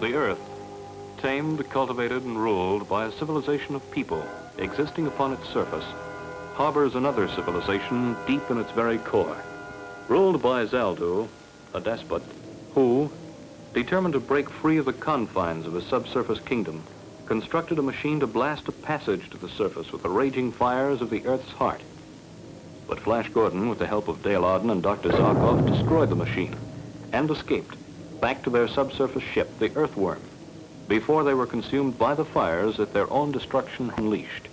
The Earth, tamed, cultivated, and ruled by a civilization of people existing upon its surface, harbors another civilization deep in its very core. Ruled by Zaldu, a despot, who, determined to break free of the confines of his subsurface kingdom, constructed a machine to blast a passage to the surface with the raging fires of the Earth's heart. But Flash Gordon, with the help of Dale Arden and Dr. Zarkov, destroyed the machine and escaped back to their subsurface ship, the Earthworm, before they were consumed by the fires that their own destruction unleashed.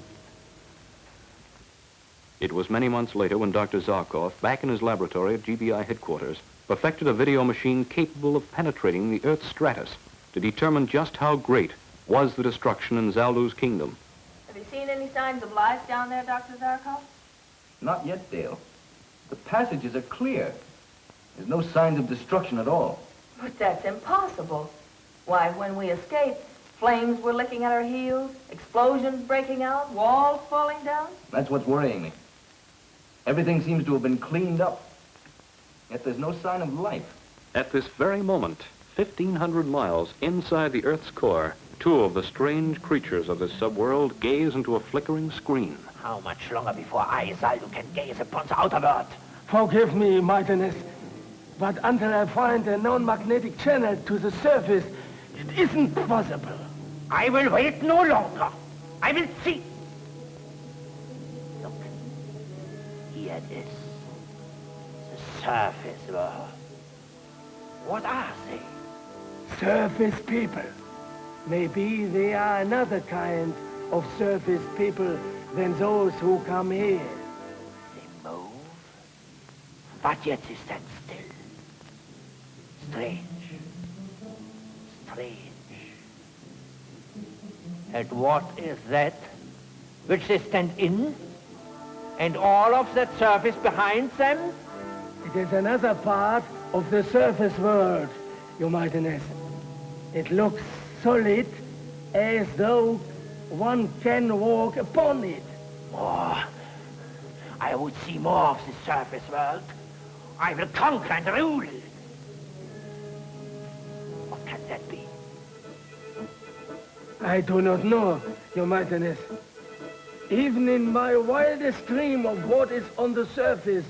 It was many months later when Dr. Zarkov, back in his laboratory at GBI headquarters, perfected a video machine capable of penetrating the Earth's stratus to determine just how great was the destruction in Zaldu's kingdom. Have you seen any signs of life down there, Dr. Zarkov? Not yet, Dale. The passages are clear. There's no signs of destruction at all. But that's impossible. Why, when we escaped, flames were licking at our heels, explosions breaking out, walls falling down. That's what's worrying me. Everything seems to have been cleaned up. Yet there's no sign of life. At this very moment, 1,500 miles inside the Earth's core, two of the strange creatures of this subworld gaze into a flickering screen. How much longer before I, Zaldu, can gaze upon the outer world? Forgive me, Mightiness, but until I find a known magnetic channel to the surface, it isn't possible. I will wait no longer. I will see. Look, here it is. The surface world. What are they? Surface people. Maybe they are another kind of surface people than those who come here. They move, but yet they stand still. Strange. Strange. And what is that which they stand in? And all of that surface behind them? It is another part of the surface world, Your Mightiness. It looks solid, as though one can walk upon it. More. I would see more of the surface world. I will conquer and rule. What can that be? I do not know, Your Mightiness. Even in my wildest dream of what is on the surface,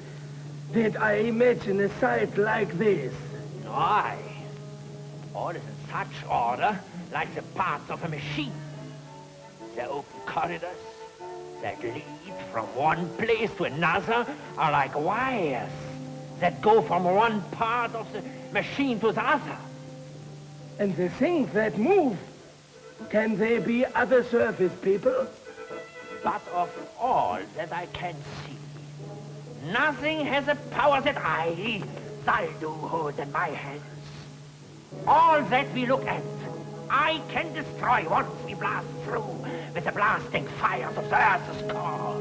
did I imagine a sight like this. Aye. All is in such order, like the parts of a machine. The open corridors that lead from one place to another are like wires that go from one part of the machine to the other. And the things that move, can they be other surface people? But of all that I can see, nothing has a power that I, Zaldu, hold in my hands. All that we look at, I can destroy once we blast through with the blasting fires of the Earth's core.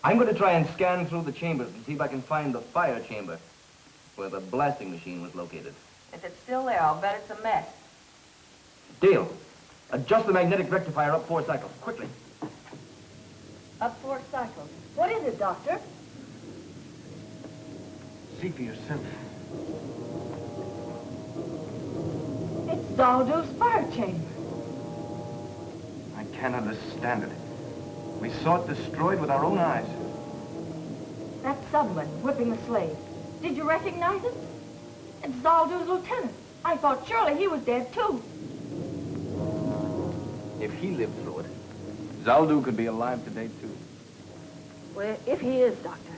I'm going to try and scan through the chambers and see if I can find the fire chamber where the blasting machine was located. If it's still there, I'll bet it's a mess. Dale, adjust the magnetic rectifier up 4 cycles, quickly. Up 4 cycles. What is it, Doctor? See for yourself. It's Zaldu's fire chamber. I can't understand it. We saw it destroyed with our own eyes. That subman whipping the slave. Did you recognize it? It's Zaldu's lieutenant. I thought surely he was dead, too. If he lived through it, Zaldu could be alive today, too. Well, if he is, Doctor,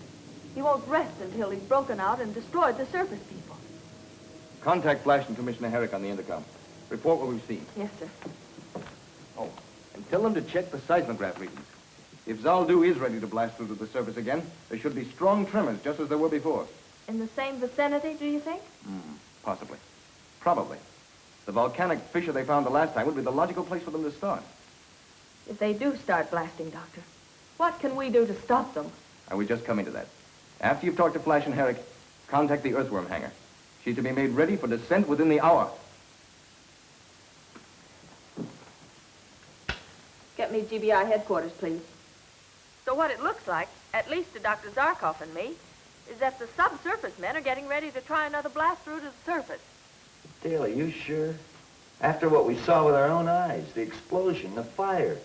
he won't rest until he's broken out and destroyed the surface people. Contact Flash and Commissioner Herrick on the intercom. Report what we've seen. Yes, sir. Oh, and tell them to check the seismograph readings. If Zaldu is ready to blast through to the surface again, there should be strong tremors, just as there were before. In the same vicinity, do you think? Possibly. Probably. The volcanic fissure they found the last time would be the logical place for them to start. If they do start blasting, Doctor, what can we do to stop them? And we're just coming to that. After you've talked to Flash and Herrick, contact the Earthworm hangar. She's to be made ready for descent within the hour. Get me GBI headquarters, please. So what it looks like, at least to Dr. Zarkov and me, is that the subsurface men are getting ready to try another blast through to the surface. Dale, are you sure? After what we saw with our own eyes, the explosion, the fire.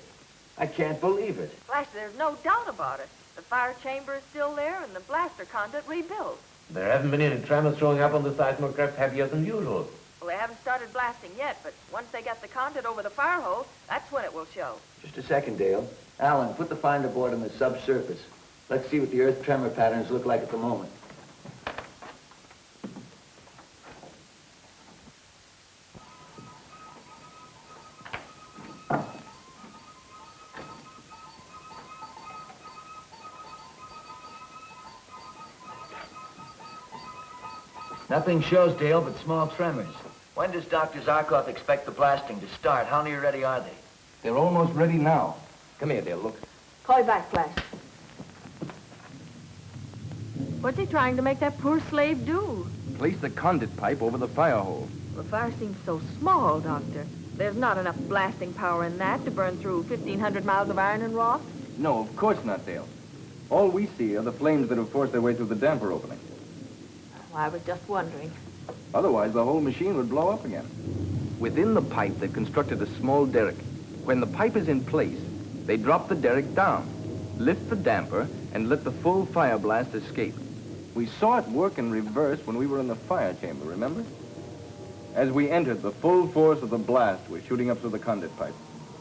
I can't believe it. Flash, there's no doubt about it. The fire chamber is still there and the blaster conduit rebuilt. There haven't been any tremors showing up on the seismograph heavier than usual. Well, they haven't started blasting yet, but once they get the conduit over the fire hole, that's when it will show. Just a second, Dale. Alan, put the finder board on the subsurface. Let's see what the earth tremor patterns look like at the moment. Nothing shows, Dale, but small tremors. When does Dr. Zarkov expect the blasting to start? How near ready are they? They're almost ready now. Come here, Dale, look. Call you back, Flash. What's he trying to make that poor slave do? Place the conduit pipe over the fire hole. The fire seems so small, Doctor. There's not enough blasting power in that to burn through 1,500 miles of iron and rock. No, of course not, Dale. All we see are the flames that have forced their way through the damper opening. Well, I was just wondering. Otherwise, the whole machine would blow up again. Within the pipe, they've constructed a small derrick. When the pipe is in place, they drop the derrick down, lift the damper, and let the full fire blast escape. We saw it work in reverse when we were in the fire chamber, remember? As we entered, the full force of the blast was shooting up through the conduit pipe.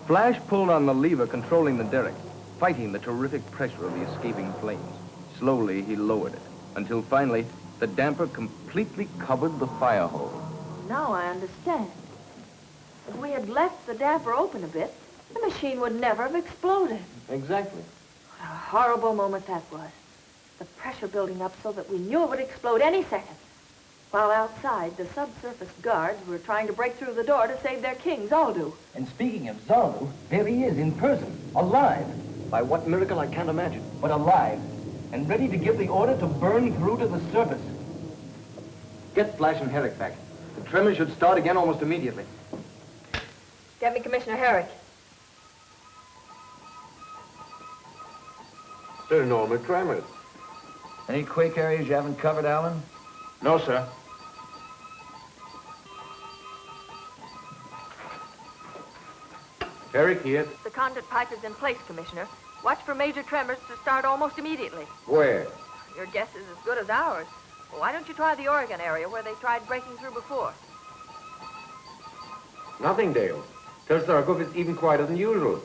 Flash pulled on the lever controlling the derrick, fighting the terrific pressure of the escaping flames. Slowly, he lowered it, until finally, the damper completely covered the fire hole. Now I understand. If we had left the damper open a bit, the machine would never have exploded. Exactly. What a horrible moment that was. The pressure building up so that we knew it would explode any second. While outside, the subsurface guards were trying to break through the door to save their king, Zaldu. And speaking of Zaldu, there he is in person, alive. By what miracle, I can't imagine. But alive, and ready to give the order to burn through to the surface. Get Flash and Herrick back. The tremor should start again almost immediately. Get me Commissioner Herrick. They're normal tremors. Any quake areas you haven't covered, Alan? No, sir. Eric here. The conduit pipe is in place, Commissioner. Watch for major tremors to start almost immediately. Where? Your guess is as good as ours. Well, why don't you try the Oregon area where they tried breaking through before? Nothing, Dale. Tells Zarkov it's even quieter than usual.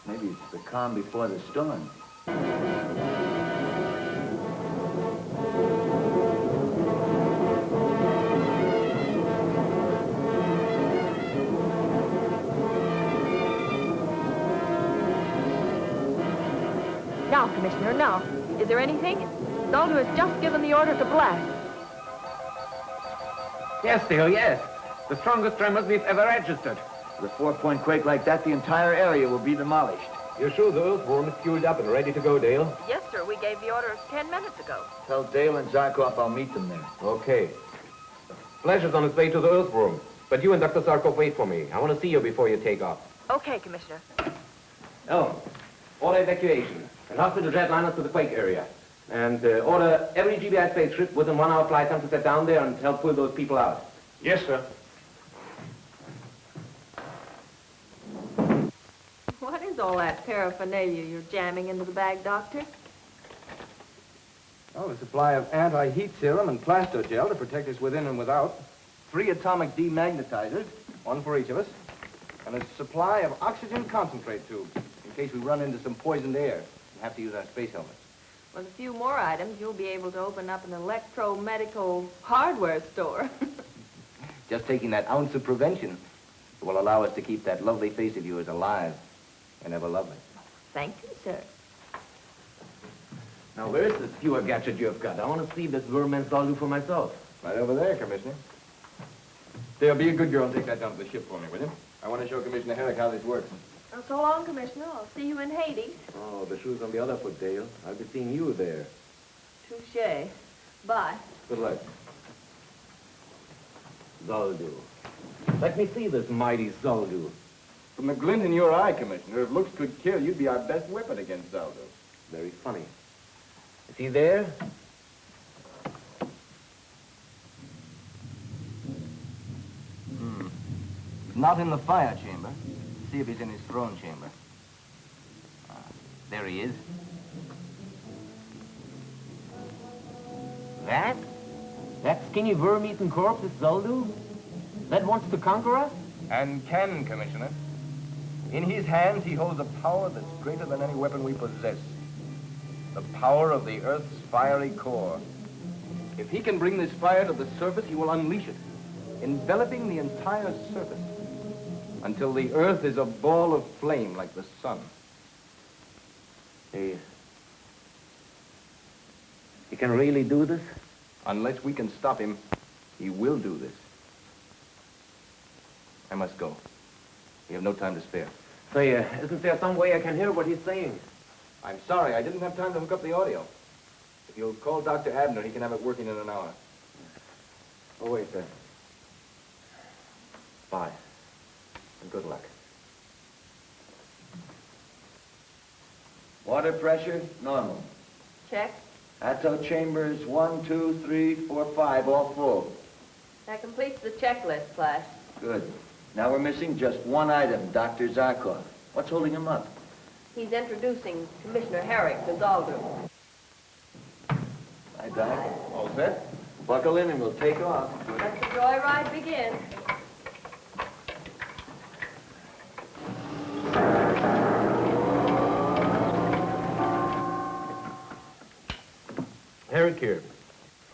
Maybe it's the calm before the storm. Now, Commissioner, now. Is there anything? Zaldu has just given the order to blast. Yes, Dale, yes. The strongest tremors we've ever registered. With a 4-point quake like that, the entire area will be demolished. You're sure the earthworm is fueled up and ready to go, Dale? Yes, sir. We gave the order 10 minutes ago. Tell Dale and Zarkov I'll meet them there. Okay. Flash is on his way to the earthworm, but you and Dr. Zarkov wait for me. I want to see you before you take off. Okay, Commissioner. Oh, order evacuation and hospital jetliners to the quake area. And order every GBI spaceship within 1 hour flight time to set down there and help pull those people out. Yes, sir. What is all that paraphernalia you're jamming into the bag, Doctor? Oh, a supply of anti-heat serum and plasto gel to protect us within and without. 3 atomic demagnetizers, 1 for each of us. And a supply of oxygen concentrate tubes, in case we run into some poisoned air and have to use our space helmets. With a few more items, you'll be able to open up an electro-medical hardware store. Just taking that ounce of prevention will allow us to keep that lovely face of yours alive and ever lovely. Thank you, sir. Now, where's this pure gadget you've got? I want to see this vermin's Zaldu for myself. Right over there, Commissioner. Dale, be a good girl and take that down to the ship for me, will you? I want to show Commissioner Herrick how this works. Well, so long, Commissioner. I'll see you in Hades. Oh, the shoe's on the other foot, Dale. I'll be seeing you there. Touché. Bye. Good luck. Zaldu. Let me see this mighty Zaldu. From the glint in your eye, Commissioner, if looks could kill, you'd be our best weapon against Zaldu. Very funny. Is he there? not in the fire chamber. See if he's in his throne chamber. There he is. That? That skinny worm-eaten corpse is Zaldu? That wants to conquer us? And can, Commissioner. In his hands, he holds a power that's greater than any weapon we possess. The power of the Earth's fiery core. If he can bring this fire to the surface, he will unleash it, enveloping the entire surface, until the Earth is a ball of flame like the sun. He can really do this? Unless we can stop him, he will do this. I must go. We have no time to spare. Say, isn't there some way I can hear what he's saying? I'm sorry, I didn't have time to hook up the audio. If you'll call Dr. Abner, he can have it working in an hour. Oh, wait, sir. Bye. And good luck. Water pressure, normal. Check. Atto chambers 1, 2, 3, 4, 5, all full. That completes the checklist, Flash. Good. Now we're missing just one item, Dr. Zarkov. What's holding him up? He's introducing Commissioner Herrick to Zaldu. Hi, Doc. All set? Buckle in and we'll take off. Let the joyride begin. Herrick here.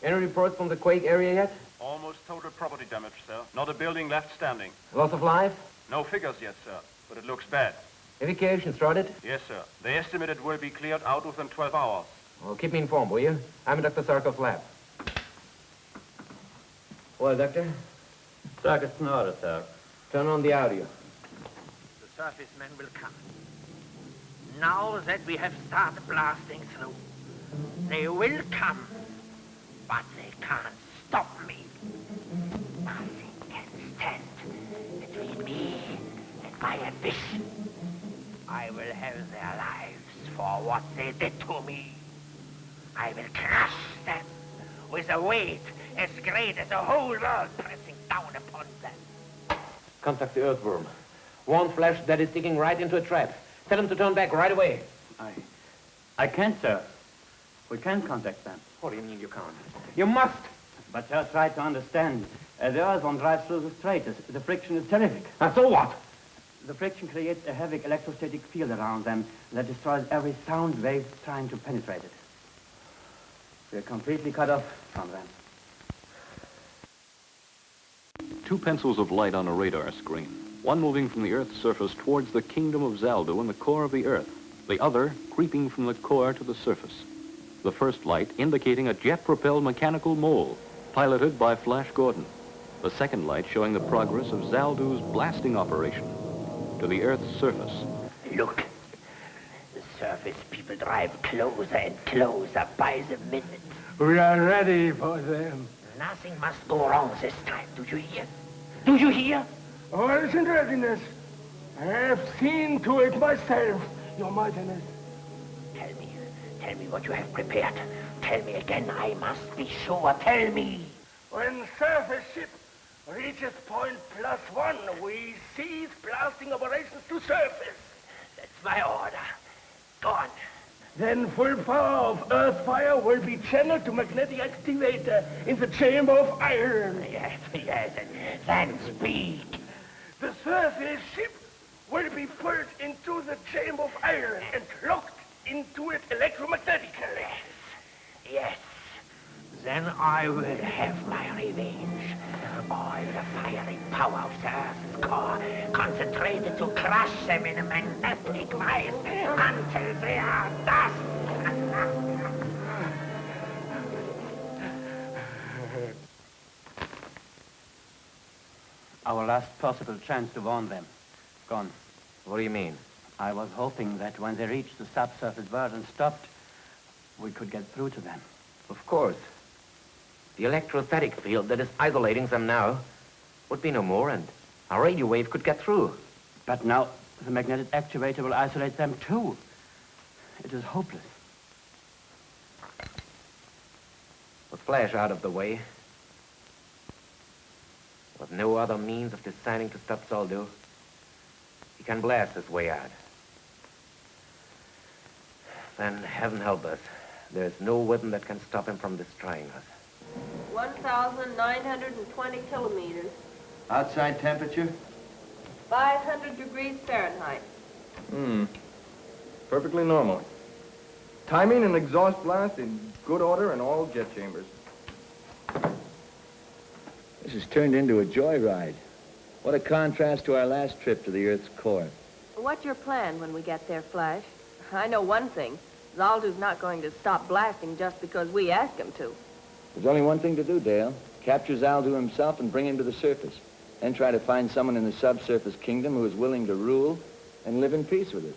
Any reports from the quake area yet? Almost total property damage, sir. Not a building left standing. Loss of life? No figures yet, sir, but it looks bad. Evacuation started? Yes, sir. They estimate it will be cleared out within 12 hours. Well, keep me informed, will you? I'm in Dr. Sarkov's lab. Well, Doctor? Circuit's in order, sir. Turn on the audio. The surface men will come. Now that we have started blasting through, they will come, but they can't stop me. Nothing can stand between me and my ambition. I will have their lives for what they did to me. I will crush them with a weight as great as the whole world pressing down upon them. Contact the earthworm. Warn Flash that is digging right into a trap. Tell him to turn back right away. I can't, sir. We can't contact them. What do you mean you can't? You must! But sir, try to understand. The earthworm drives through the strait. The friction is terrific. And so what? The friction creates a heavy electrostatic field around them that destroys every sound wave trying to penetrate it. We're completely cut off from them. 2 pencils of light on a radar screen. One moving from the Earth's surface towards the kingdom of Zaldu in the core of the Earth. The other creeping from the core to the surface. The first light indicating a jet-propelled mechanical mole, piloted by Flash Gordon. The second light showing the progress of Zaldu's blasting operation to the Earth's surface. Look, the surface people drive closer and closer by the minute. We are ready for them. Nothing must go wrong this time, do you hear? Do you hear? All is in readiness. I have seen to it myself, Your Mightiness. Tell me what you have prepared. Tell me again, I must be sure. Tell me. When surface ship reaches point +1, we cease blasting operations to surface. That's my order. Go on. Then full power of earth fire will be channeled to magnetic activator in the chamber of iron. Yes, and then speak. The surface ship will be pulled into the chamber of iron and locked into it electromagnetically. Yes. Then I will have my revenge. All the fiery power of the Earth's core concentrated to crush them in a magnetic vice until they are dust. Our last possible chance to warn them. Gone. What do you mean? I was hoping that when they reached the subsurface world and stopped, we could get through to them. Of course. The electrostatic field that is isolating them now would be no more, and our radio wave could get through. But now the magnetic actuator will isolate them too. It is hopeless. With Flash out of the way, With no other means of deciding to stop Zaldo, he can blast his way out. Then heaven help us, there's no weapon that can stop him from destroying us. 1,920 kilometers. Outside temperature? 500 degrees Fahrenheit. Perfectly normal. Timing and exhaust blast in good order in all jet chambers. This has turned into a joyride. What a contrast to our last trip to the Earth's core. What's your plan when we get there, Flash? I know one thing. Zaldu's not going to stop blasting just because we ask him to. There's only one thing to do, Dale. Capture Zaldu himself and bring him to the surface. Then try to find someone in the subsurface kingdom who is willing to rule and live in peace with us.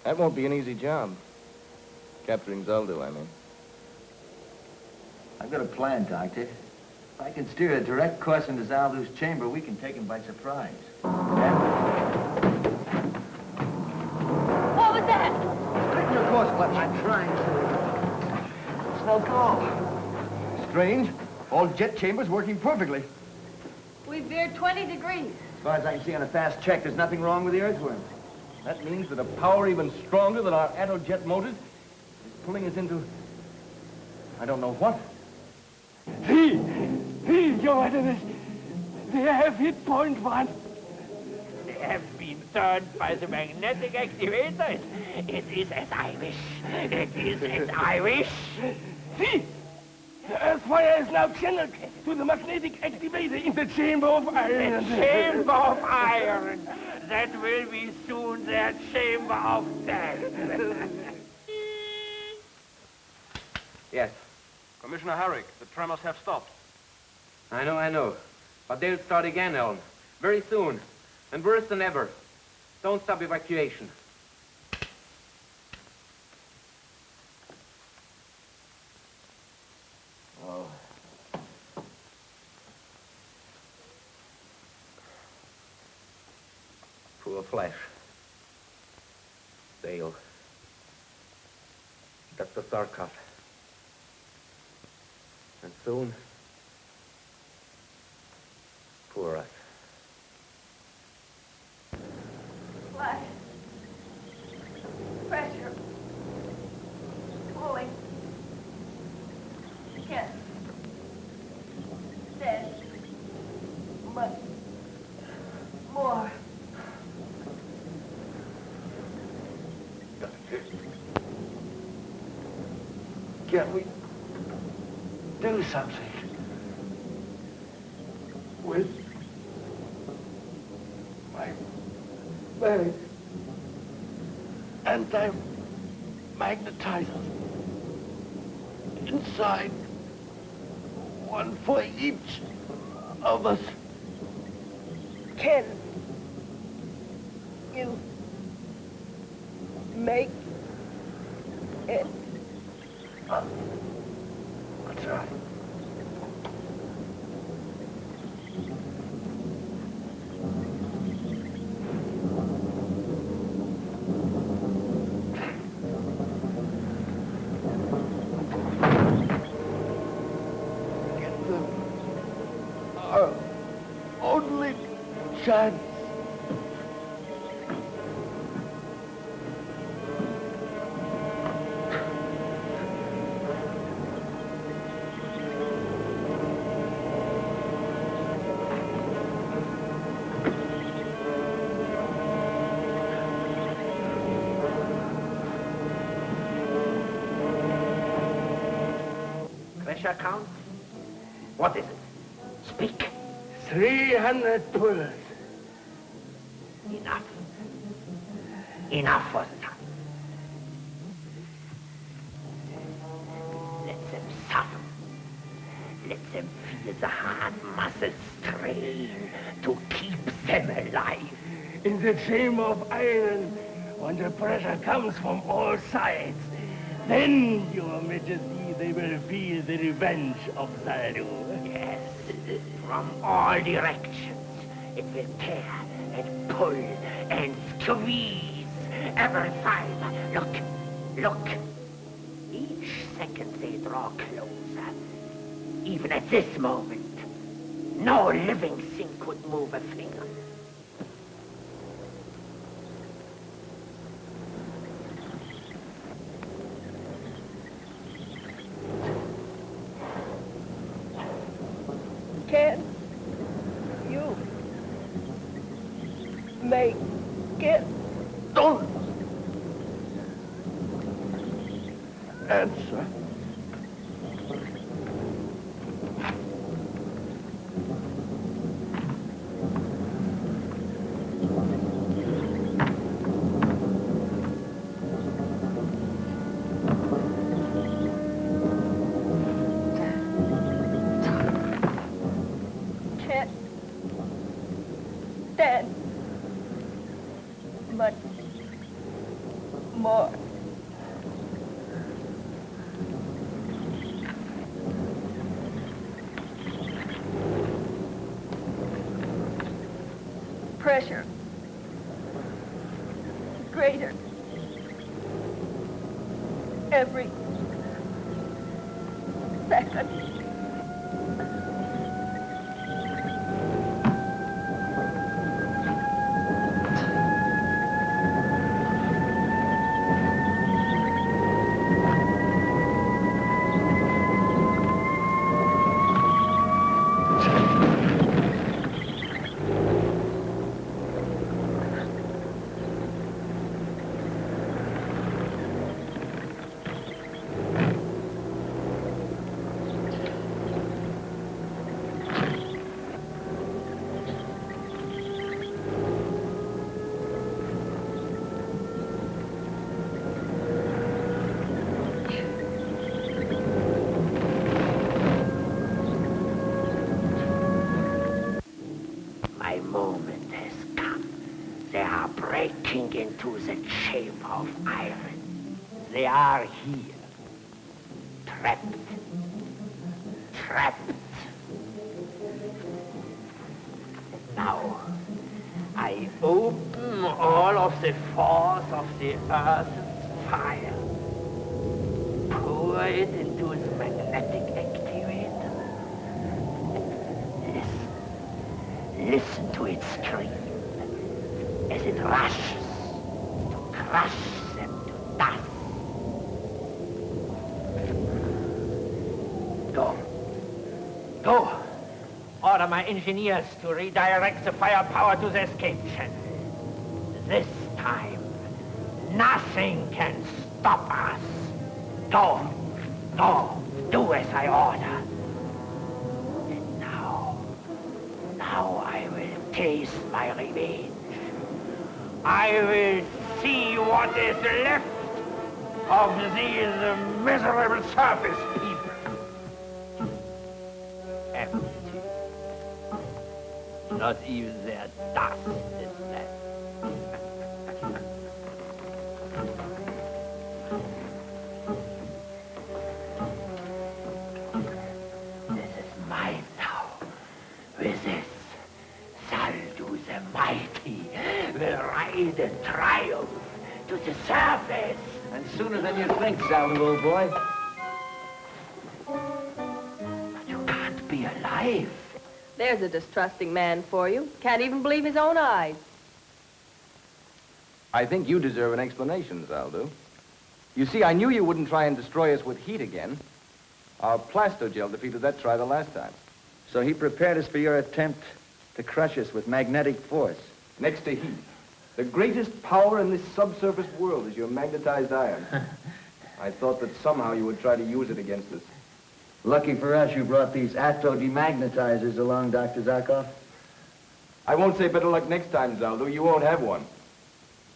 That won't be an easy job. Capturing Zaldu, I mean. I've got a plan, Doctor. If I can steer a direct course into Zaldu's chamber, we can take him by surprise. Yeah? What was that? Straighten your course, Fletcher. I'm trying to. It's no go. Strange. All jet chambers working perfectly. We veered 20 degrees. As far as I can see on a fast check, there's nothing wrong with the earthworm. That means that a power even stronger than our atojet motors is pulling us into... I don't know what. See, Your Highness, they have hit point 1. They have been turned by the magnetic activators. It is as I wish. It is as I wish. See, the earth fire is now channeled to the magnetic activator in the chamber of iron. The chamber of iron. That will be soon their chamber of death. Yes, Commissioner Herrick, the tremors have stopped. I know. But they'll start again, Ellen. Very soon. And worse than ever. Don't stop evacuation. Oh. Poor Flash. Dale. Dr. Zarkov. And soon, poor us. Flash. Pressure. Pulling. Yes. Dead. But more. Can we do something with my bag? Anti-magnetizers inside, one for each of us. Can you make it? That's right. Get them. Our only chance. Pressure count? What is it? Speak. 300 pullers. Enough. Enough for the time. Let them suffer. Let them feel the hard muscles strain to keep them alive. In the chamber of iron, when the pressure comes from all sides, then, Your Majesty, they will feel the revenge of Zaldu. Yes, from all directions. It will tear and pull and squeeze every fiber. Look. Each second they draw closer. Even at this moment, No living thing could move a finger. Can you make it? Don't answer. Can't stand much more. Pressure greater every second. My moment has come. They are breaking into the chamber of iron. They are here. Trapped. Trapped. Now, I open all of the force of the earth's fire. Pour it into the magnetic activator. Listen to it scream as it rushes to crush them to dust. Go. Order my engineers to redirect the firepower to the escape channel. This time, nothing can stop us. Go. Do as I order. And now I will taste my revenge. I will see what is left of these miserable surface people. Empty. Not even their dust is left. This is mine now. With this, Zaldu the Mighty will ride in triumph to the surface. And sooner than you think, Zaldu, old boy. But you can't be alive. There's a distrusting man for you. Can't even believe his own eyes. I think you deserve an explanation, Zaldu. You see, I knew you wouldn't try and destroy us with heat again. Our plastogel defeated that try the last time. So he prepared us for your attempt to crush us with magnetic force. Next to heat. The greatest power in this subsurface world is your magnetized iron. I thought that somehow you would try to use it against us. Lucky for us, you brought these atto-demagnetizers along, Dr. Zarkov. I won't say better luck next time, Zaldu. You won't have one.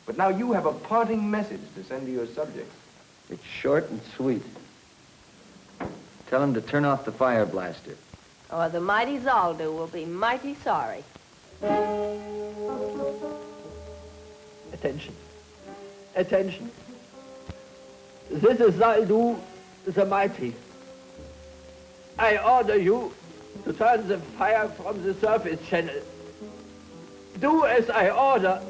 But now you have a parting message to send to your subjects. It's short and sweet. Tell him to turn off the fire blaster. Or the mighty Zaldu will be mighty sorry. Attention. Attention. This is Zaldu the Mighty. I order you to turn the fire from the surface channel. Do as I order.